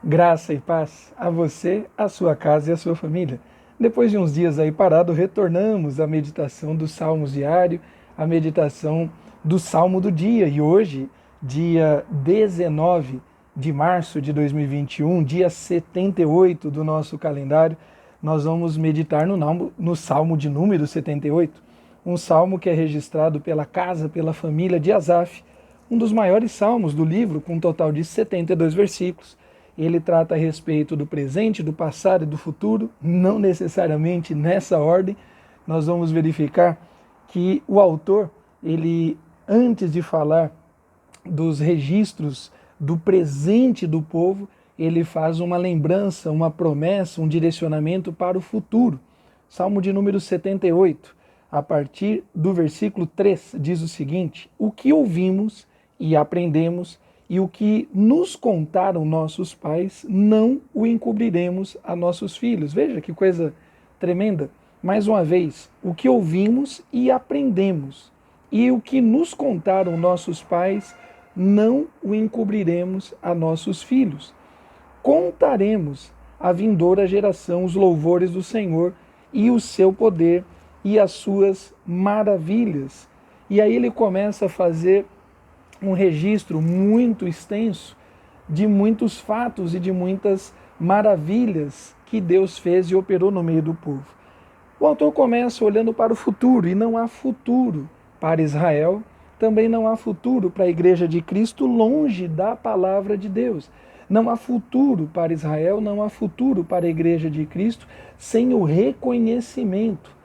Graça e paz a você, a sua casa e a sua família. Depois de uns dias aí parado, retornamos à meditação dos Salmos diário, à meditação do Salmo do dia. E hoje, dia 19 de março de 2021, dia 78 do nosso calendário, nós vamos meditar no Salmo de número 78, um salmo que é registrado pela casa, pela família de Asaf, um dos maiores salmos do livro, com um total de 72 versículos. Ele trata a respeito do presente, do passado e do futuro, não necessariamente nessa ordem. Nós vamos verificar que o autor, ele antes de falar dos registros do presente do povo, ele faz uma lembrança, uma promessa, um direcionamento para o futuro. Salmo de número 78, a partir do versículo 3, diz o seguinte: o que ouvimos e aprendemos e o que nos contaram nossos pais, não o encobriremos a nossos filhos. Veja que coisa tremenda. Mais uma vez, o que ouvimos e aprendemos e o que nos contaram nossos pais, não o encobriremos a nossos filhos. Contaremos à vindoura geração os louvores do Senhor e o seu poder e as suas maravilhas. E aí ele começa a fazer um registro muito extenso de muitos fatos e de muitas maravilhas que Deus fez e operou no meio do povo. O autor começa olhando para o futuro, e não há futuro para Israel, também não há futuro para a Igreja de Cristo longe da palavra de Deus. Não há futuro para Israel, não há futuro para a Igreja de Cristo sem o reconhecimento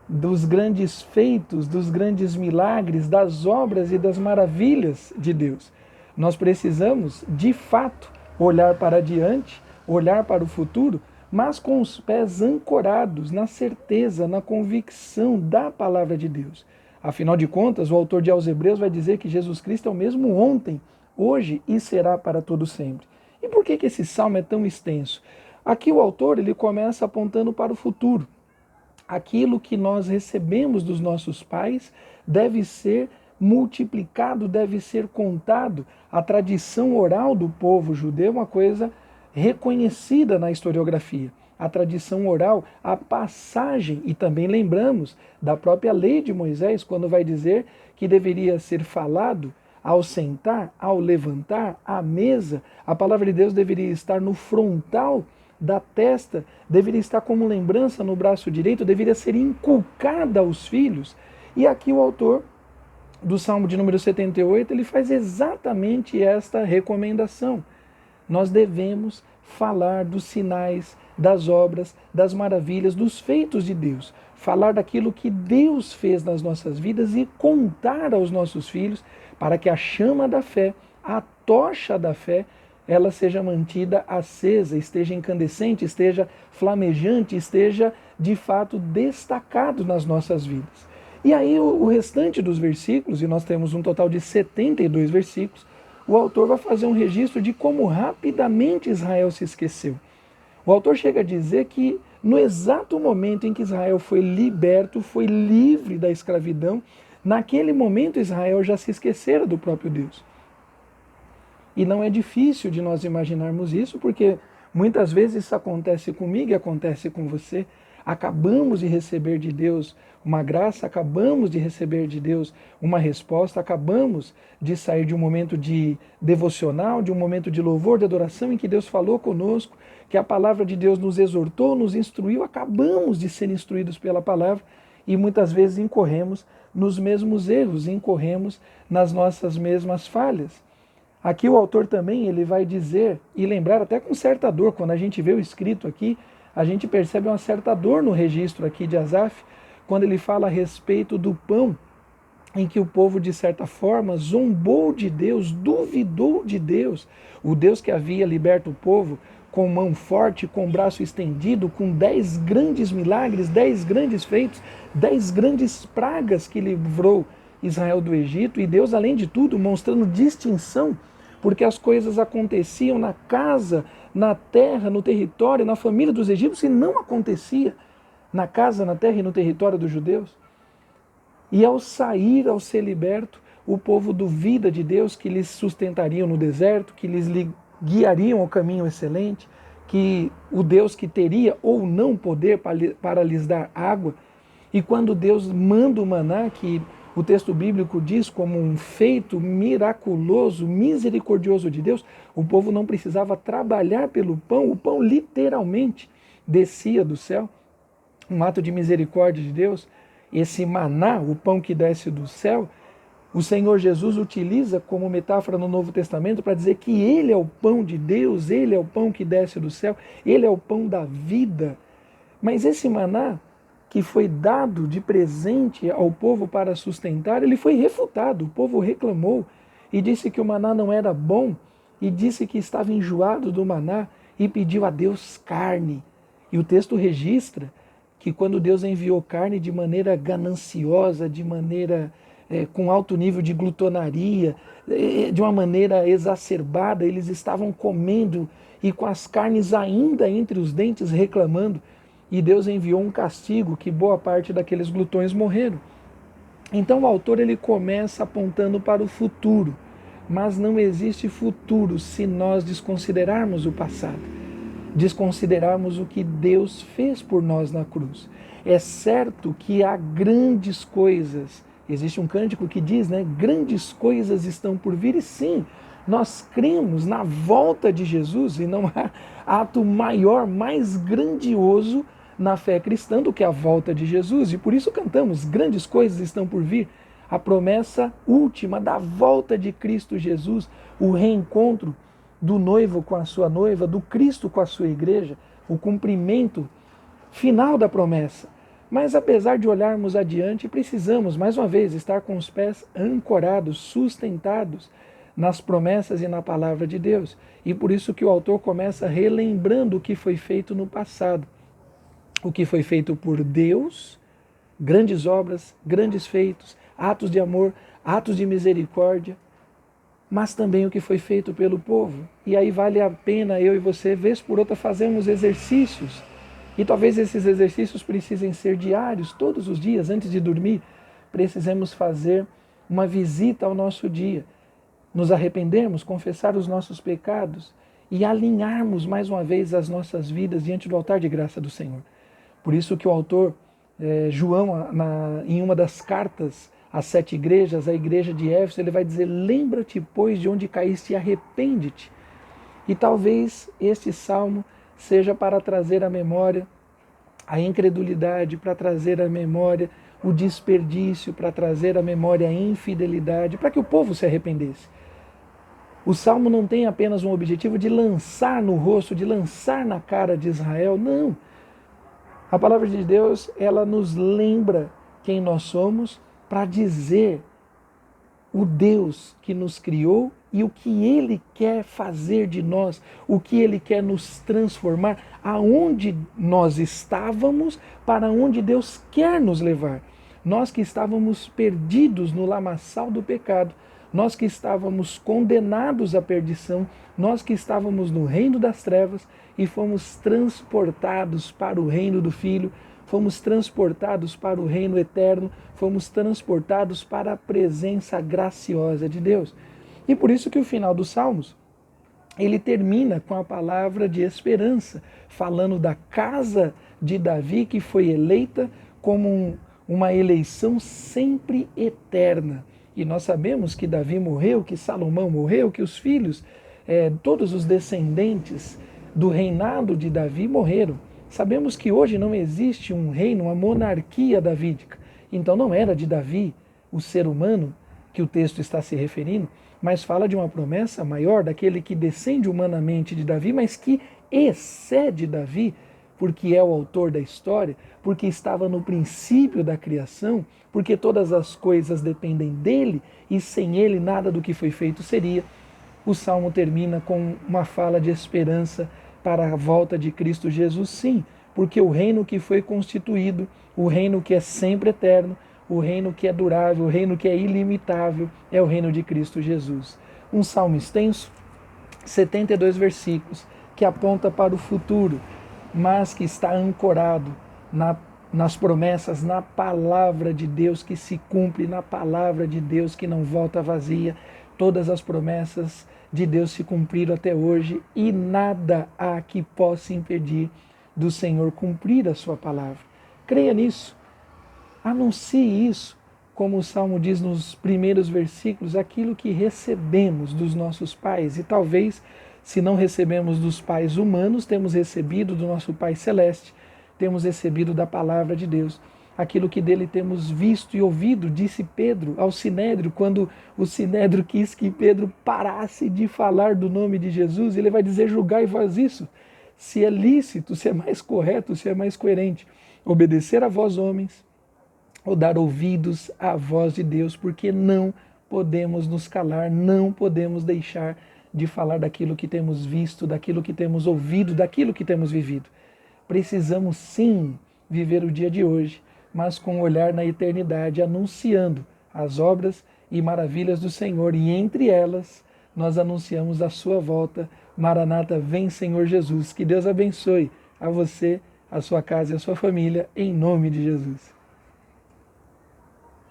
dos grandes feitos, dos grandes milagres, das obras e das maravilhas de Deus. Nós precisamos, de fato, olhar para diante, olhar para o futuro, mas com os pés ancorados na certeza, na convicção da palavra de Deus. Afinal de contas, o autor de aos Hebreus vai dizer que Jesus Cristo é o mesmo ontem, hoje e será para todo sempre. E por que esse salmo é tão extenso? Aqui o autor ele começa apontando para o futuro. Aquilo que nós recebemos dos nossos pais deve ser multiplicado, deve ser contado. A tradição oral do povo judeu é uma coisa reconhecida na historiografia. A tradição oral, a passagem, e também lembramos da própria lei de Moisés, quando vai dizer que deveria ser falado ao sentar, ao levantar, à mesa, a palavra de Deus deveria estar no frontal da testa, deveria estar como lembrança no braço direito, deveria ser inculcada aos filhos. E aqui o autor do Salmo de número 78, ele faz exatamente esta recomendação. Nós devemos falar dos sinais, das obras, das maravilhas, dos feitos de Deus. Falar daquilo que Deus fez nas nossas vidas e contar aos nossos filhos para que a chama da fé, a tocha da fé, ela seja mantida acesa, esteja incandescente, esteja flamejante, esteja de fato destacado nas nossas vidas. E aí o restante dos versículos, e nós temos um total de 72 versículos, o autor vai fazer um registro de como rapidamente Israel se esqueceu. O autor chega a dizer que no exato momento em que Israel foi liberto, foi livre da escravidão, naquele momento Israel já se esquecera do próprio Deus. E não é difícil de nós imaginarmos isso, porque muitas vezes isso acontece comigo e acontece com você. Acabamos de receber de Deus uma graça, acabamos de receber de Deus uma resposta, acabamos de sair de um momento de devocional, de um momento de louvor, de adoração, em que Deus falou conosco, que a palavra de Deus nos exortou, nos instruiu, acabamos de ser instruídos pela palavra e muitas vezes incorremos nos mesmos erros, incorremos nas nossas mesmas falhas. Aqui o autor também ele vai dizer e lembrar até com certa dor, quando a gente vê o escrito aqui, a gente percebe uma certa dor no registro aqui de Asaf, quando ele fala a respeito do pão, em que o povo de certa forma zombou de Deus, duvidou de Deus, o Deus que havia liberto o povo com mão forte, com braço estendido, com 10 grandes milagres, 10 grandes feitos, 10 grandes pragas que livrou Israel do Egito, e Deus, além de tudo, mostrando distinção, porque as coisas aconteciam na casa, na terra, no território, na família dos egípcios, e não acontecia na casa, na terra e no território dos judeus. E ao sair, ao ser liberto, o povo duvida de Deus que lhes sustentariam no deserto, que lhes guiariam ao caminho excelente, que o Deus que teria ou não poder para lhes dar água, e quando Deus manda o maná, que o texto bíblico diz como um feito miraculoso, misericordioso de Deus, o povo não precisava trabalhar pelo pão, o pão literalmente descia do céu, um ato de misericórdia de Deus. Esse maná, o pão que desce do céu, o Senhor Jesus utiliza como metáfora no Novo Testamento para dizer que Ele é o pão de Deus, Ele é o pão que desce do céu, Ele é o pão da vida. Mas esse maná, que foi dado de presente ao povo para sustentar, ele foi refutado. O povo reclamou e disse que o maná não era bom, e disse que estava enjoado do maná e pediu a Deus carne. E o texto registra que quando Deus enviou carne de maneira gananciosa, de maneira com alto nível de glutonaria, de uma maneira exacerbada, eles estavam comendo e com as carnes ainda entre os dentes reclamando. E Deus enviou um castigo que boa parte daqueles glutões morreram. Então o autor ele começa apontando para o futuro, mas não existe futuro se nós desconsiderarmos o passado, desconsiderarmos o que Deus fez por nós na cruz. É certo que há grandes coisas, existe um cântico que diz, né, grandes coisas estão por vir, e sim, nós cremos na volta de Jesus, e não há ato maior, mais grandioso na fé cristã do que a volta de Jesus, e por isso cantamos, grandes coisas estão por vir, a promessa última da volta de Cristo Jesus, o reencontro do noivo com a sua noiva, do Cristo com a sua igreja, o cumprimento final da promessa. Mas apesar de olharmos adiante, precisamos, mais uma vez, estar com os pés ancorados, sustentados nas promessas e na palavra de Deus. E por isso que o autor começa relembrando o que foi feito no passado. O que foi feito por Deus, grandes obras, grandes feitos, atos de amor, atos de misericórdia, mas também o que foi feito pelo povo. E aí vale a pena eu e você, vez por outra, fazermos exercícios. E talvez esses exercícios precisem ser diários, todos os dias, antes de dormir. Precisamos fazer uma visita ao nosso dia, nos arrependermos, confessar os nossos pecados e alinharmos mais uma vez as nossas vidas diante do altar de graça do Senhor. Por isso que o autor, João, em uma das cartas às 7 igrejas, a igreja de Éfeso, ele vai dizer, lembra-te, pois, de onde caíste e arrepende-te. E talvez este salmo seja para trazer à memória a incredulidade, para trazer à memória o desperdício, para trazer à memória a infidelidade, para que o povo se arrependesse. O salmo não tem apenas um objetivo de lançar no rosto, de lançar na cara de Israel, não. A palavra de Deus, ela nos lembra quem nós somos para dizer o Deus que nos criou e o que Ele quer fazer de nós, o que Ele quer nos transformar, aonde nós estávamos, para onde Deus quer nos levar. Nós que estávamos perdidos no lamaçal do pecado, nós que estávamos condenados à perdição, nós que estávamos no reino das trevas e fomos transportados para o reino do Filho, fomos transportados para o reino eterno, fomos transportados para a presença graciosa de Deus. E por isso que o final dos Salmos, ele termina com a palavra de esperança, falando da casa de Davi que foi eleita como uma eleição sempre eterna. E nós sabemos que Davi morreu, que Salomão morreu, que os filhos, todos os descendentes do reinado de Davi morreram. Sabemos que hoje não existe um reino, uma monarquia davídica. Então não era de Davi, o ser humano, que o texto está se referindo, mas fala de uma promessa maior, daquele que descende humanamente de Davi, mas que excede Davi, porque é o autor da história, porque estava no princípio da criação, porque todas as coisas dependem dele e sem ele nada do que foi feito seria. O Salmo termina com uma fala de esperança para a volta de Cristo Jesus, sim, porque o reino que foi constituído, o reino que é sempre eterno, o reino que é durável, o reino que é ilimitável, é o reino de Cristo Jesus. Um salmo extenso, 72 versículos, que aponta para o futuro, mas que está ancorado nas promessas, na palavra de Deus que se cumpre, na palavra de Deus que não volta vazia. Todas as promessas de Deus se cumpriram até hoje e nada há que possa impedir do Senhor cumprir a sua palavra. Creia nisso, anuncie isso, como o Salmo diz nos primeiros versículos, aquilo que recebemos dos nossos pais. E talvez, se não recebemos dos pais humanos, temos recebido do nosso Pai Celeste, temos recebido da palavra de Deus. Aquilo que dele temos visto e ouvido, disse Pedro ao Sinédrio, quando o Sinédrio quis que Pedro parasse de falar do nome de Jesus, ele vai dizer: julgai vós isso, se é lícito, se é mais correto, se é mais coerente, obedecer a vós homens, ou dar ouvidos à voz de Deus, porque não podemos nos calar, não podemos deixar de falar daquilo que temos visto, daquilo que temos ouvido, daquilo que temos vivido. Precisamos sim viver o dia de hoje, mas com um olhar na eternidade, anunciando as obras e maravilhas do Senhor, e entre elas nós anunciamos a sua volta. Maranata, vem Senhor Jesus. Que Deus abençoe a você, a sua casa e a sua família, em nome de Jesus.